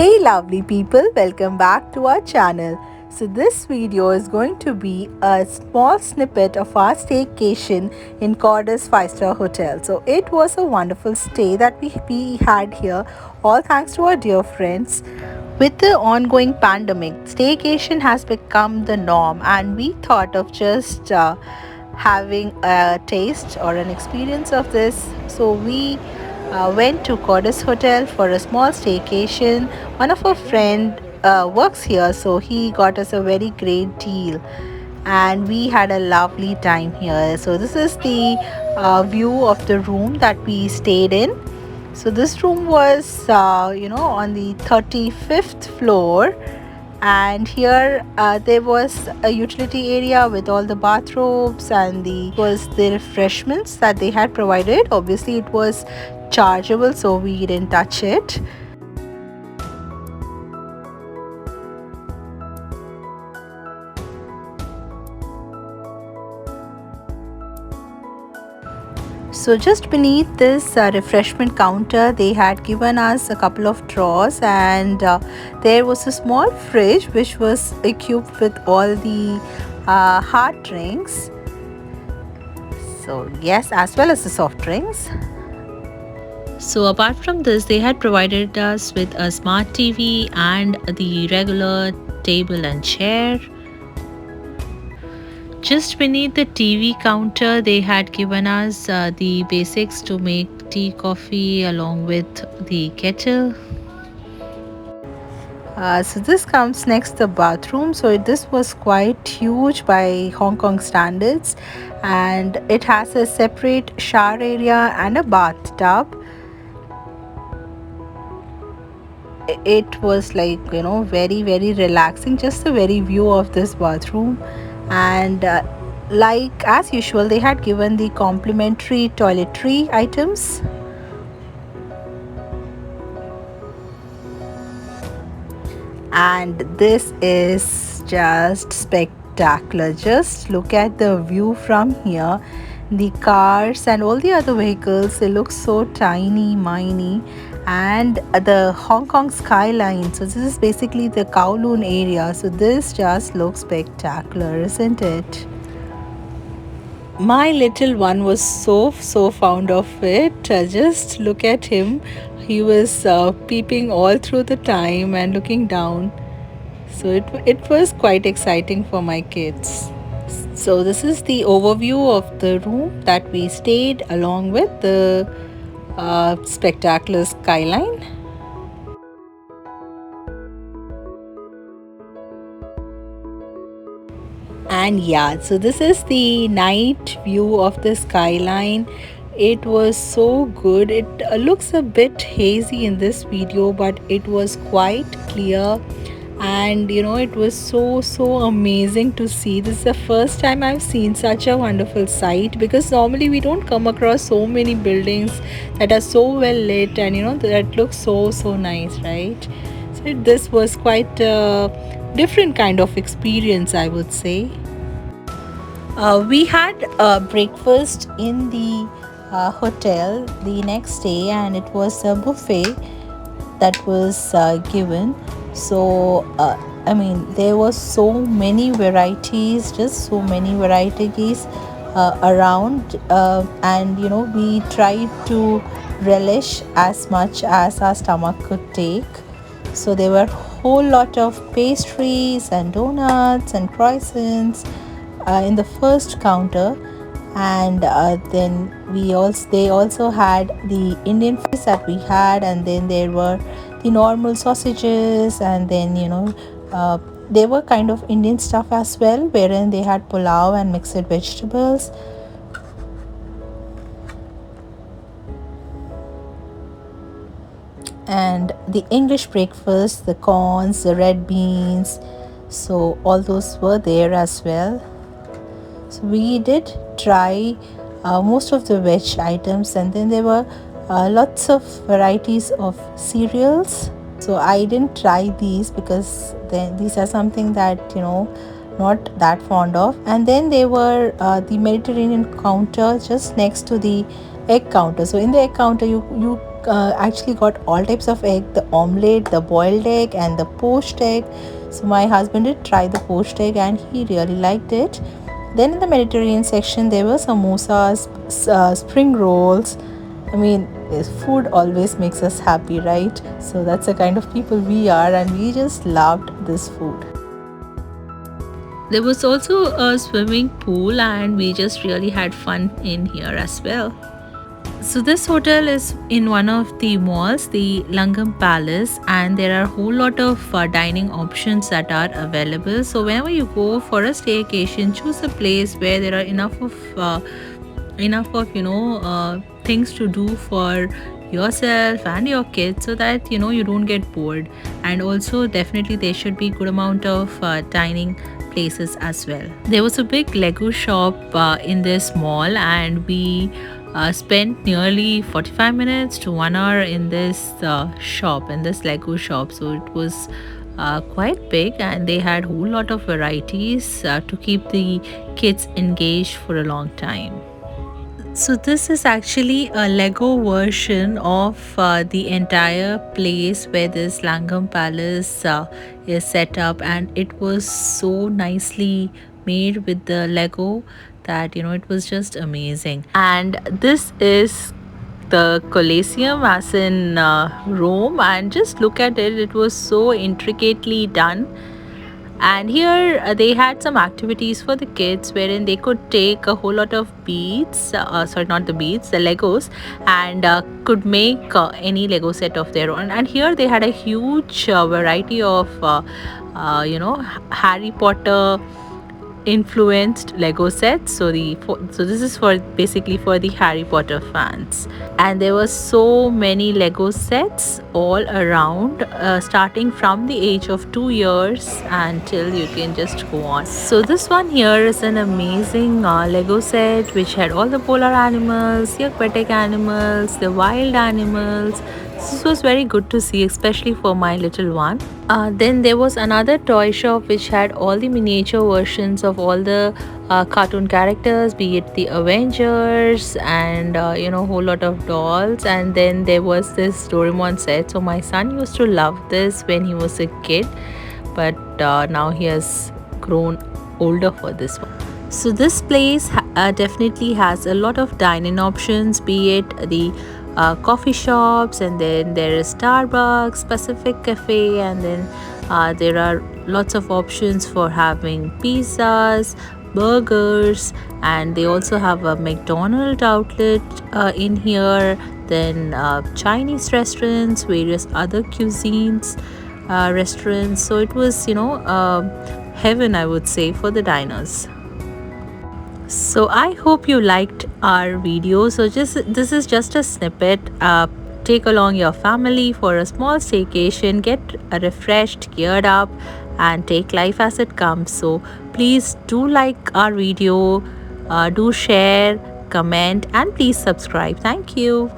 Hey lovely people, welcome back to our channel. So this video is going to be a small snippet of our staycation in Cordis 5-star Hotel. So it was a wonderful stay that we had here, all thanks to our dear friends. With the ongoing pandemic, staycation has become the norm and we thought of just having a taste or an experience of this. So we went to Cordis Hotel for a small staycation. One of our friend works here, so he got us a very great deal and we had a lovely time here. So this is the view of the room that we stayed in. So this room was on the 35th floor, and here there was a utility area with all the bathrobes and the refreshments that they had provided. Obviously it was chargeable, so we didn't touch it. So just beneath this refreshment counter, they had given us a couple of drawers, and there was a small fridge which was equipped with all the hard drinks. So yes, as well as the soft drinks. So apart from this, they had provided us with a smart TV and the regular table and chair. Just beneath the TV counter, they had given us the basics to make tea, coffee along with the kettle. So this comes next the bathroom. So this was quite huge by Hong Kong standards, and it has a separate shower area and a bathtub. It was like, very relaxing, just the very view of this bathroom. And like as usual, they had given the complimentary toiletry items. And this is just spectacular. Just look at the view from here. The cars and all the other vehicles, they look so tiny miny, and the Hong Kong skyline. So this is basically the Kowloon area. So this just looks spectacular, isn't it? My little one was so fond of it. Just look at him. He was peeping all through the time and looking down. So it was quite exciting for my kids. So this is the overview of the room that we stayed, along with the spectacular skyline. And yeah, so this is the night view of the skyline. It was so good. It looks a bit hazy in this video, but it was quite clear, and it was so amazing to see. This is the first time I've seen such a wonderful sight, because normally we don't come across so many buildings that are so well lit and that looks so nice, right? So this was quite a different kind of experience, I would say. We had breakfast in the hotel the next day, and it was a buffet that was given. So I mean, there was so many varieties, just so many varieties around, and we tried to relish as much as our stomach could take. So there were a whole lot of pastries and donuts and croissants in the first counter, and then they also had the Indian fries that we had, and then there were the normal sausages, and then they were kind of Indian stuff as well, wherein they had pulao and mixed vegetables. And the English breakfast, the corns, the red beans, so all those were there as well. So we did try most of the veg items, and then there were lots of varieties of cereals. So I didn't try these because these are something that not that fond of. And then there were the Mediterranean counter just next to the egg counter. So in the egg counter, you actually got all types of egg, the omelette, the boiled egg, and the poached egg. So my husband did try the poached egg and he really liked it. Then in the Mediterranean section, there were samosas, spring rolls. I mean, food always makes us happy, right? So that's the kind of people we are, and we just loved this food. There was also a swimming pool, and we just really had fun in here as well. So this hotel is in one of the malls, the Langam Palace, and there are a whole lot of dining options that are available. So whenever you go for a staycation, choose a place where there are enough of things to do for yourself and your kids, so that you don't get bored. And also definitely there should be good amount of dining places as well. There was a big Lego shop in this mall, and we spent nearly 45 minutes to 1 hour in this shop, in this Lego shop. So it was quite big, and they had a whole lot of varieties to keep the kids engaged for a long time. So this is actually a Lego version of the entire place where this Langam Palace is set up, and it was so nicely made with the Lego that it was just amazing. And this is the Colosseum as in Rome, and just look at it, it was so intricately done. And here they had some activities for the kids wherein they could take a whole lot of beads, sorry, not the beads, the Legos, and could make any Lego set of their own. And here they had a huge variety of Harry Potter influenced Lego sets. So this is for basically for the Harry Potter fans. And there were so many Lego sets all around, starting from the age of 2 years until you can just go on. So this one here is an amazing Lego set which had all the polar animals, the aquatic animals, the wild animals. This was very good to see, especially for my little one. Then there was another toy shop which had all the miniature versions of all the cartoon characters, be it the Avengers and whole lot of dolls. And then there was this Doraemon set. So my son used to love this when he was a kid, but now he has grown older for this one. So this place definitely has a lot of dining options, be it the coffee shops, and then there is Starbucks, Pacific Cafe, and then there are lots of options for having pizzas, burgers, and they also have a McDonald's outlet in here, then Chinese restaurants, various other cuisines restaurants. So it was heaven, I would say, for the diners. So I hope you liked our video. So this is just a snippet. Take along your family for a small staycation, get refreshed, geared up, and take life as it comes. So please do like our video, do share, comment, and please subscribe. Thank you.